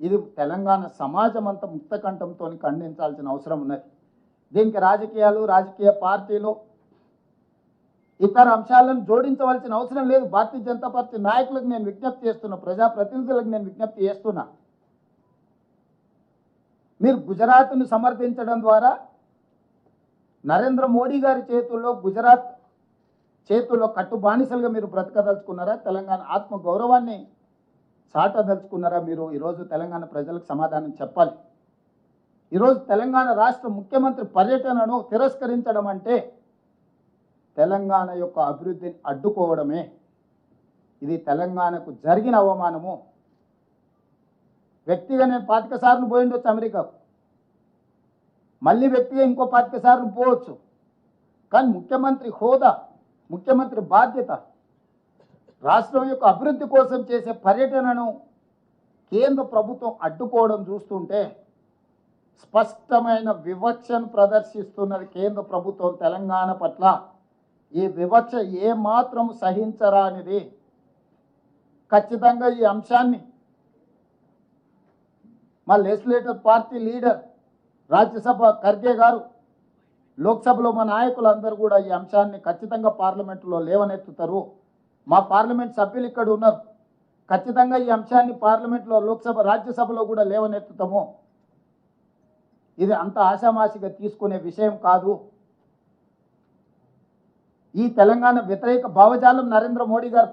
ఇది తెలంగాణ సమాజం అంతా ముక్తకంఠంతో ఖండించాల్సిన అవసరం ఉన్నది. దీనికి రాజకీయాలు, రాజకీయ పార్టీలు, ఇతర అంశాలను జోడించవలసిన అవసరం లేదు. భారతీయ జనతా పార్టీ నాయకులకు నేను విజ్ఞప్తి చేస్తున్నా, ప్రజాప్రతినిధులకు నేను విజ్ఞప్తి చేస్తున్నా, మీరు గుజరాత్ను సమర్థించడం ద్వారా నరేంద్ర మోడీ గారి చేతుల్లో, గుజరాత్ చేతుల్లో కట్టుబానిసలుగా మీరు బ్రతకదలుచుకున్నారా? తెలంగాణ ఆత్మ గౌరవాన్ని చాటదలుచుకున్నారా? మీరు ఈరోజు తెలంగాణ ప్రజలకు సమాధానం చెప్పాలి. ఈరోజు తెలంగాణ రాష్ట్ర ముఖ్యమంత్రి పర్యటనను తిరస్కరించడం అంటే తెలంగాణ యొక్క అభివృద్ధిని అడ్డుకోవడమే. ఇది తెలంగాణకు జరిగిన అవమానము. వ్యక్తిగా నేను 25 సార్లు పోయిండొచ్చు అమెరికాకు, మళ్ళీ వ్యక్తిగా ఇంకో 25 సార్లు పోవచ్చు. కానీ ముఖ్యమంత్రి హోదా, ముఖ్యమంత్రి బాధ్యత, రాష్ట్రం యొక్క అభివృద్ధి కోసం చేసే పర్యటనను కేంద్ర ప్రభుత్వం అడ్డుకోవడం చూస్తుంటే స్పష్టమైన వివక్షను ప్రదర్శిస్తున్నది కేంద్ర ప్రభుత్వం తెలంగాణ పట్ల. ఈ వివక్ష ఏమాత్రం సహించరానిది. ఖచ్చితంగా ఈ అంశాన్ని మా legislative party leader Rajya Sabha Kharge గారు, లోక్సభలో మా నాయకులందరూ కూడా ఈ అంశాన్ని ఖచ్చితంగా పార్లమెంటులో లేవనెత్తుతారు. మా పార్లమెంట్ సభ్యులు ఇక్కడ ఉన్నారు, ఖచ్చితంగా ఈ అంశాన్ని పార్లమెంట్లో, లోక్సభ, రాజ్యసభలో కూడా లేవనెత్తుతాము. ఇది అంత ఆషామాషిగా తీసుకునే విషయం కాదు. ఈ తెలంగాణ వ్యతిరేక భావజాలం నరేంద్ర మోడీ గారు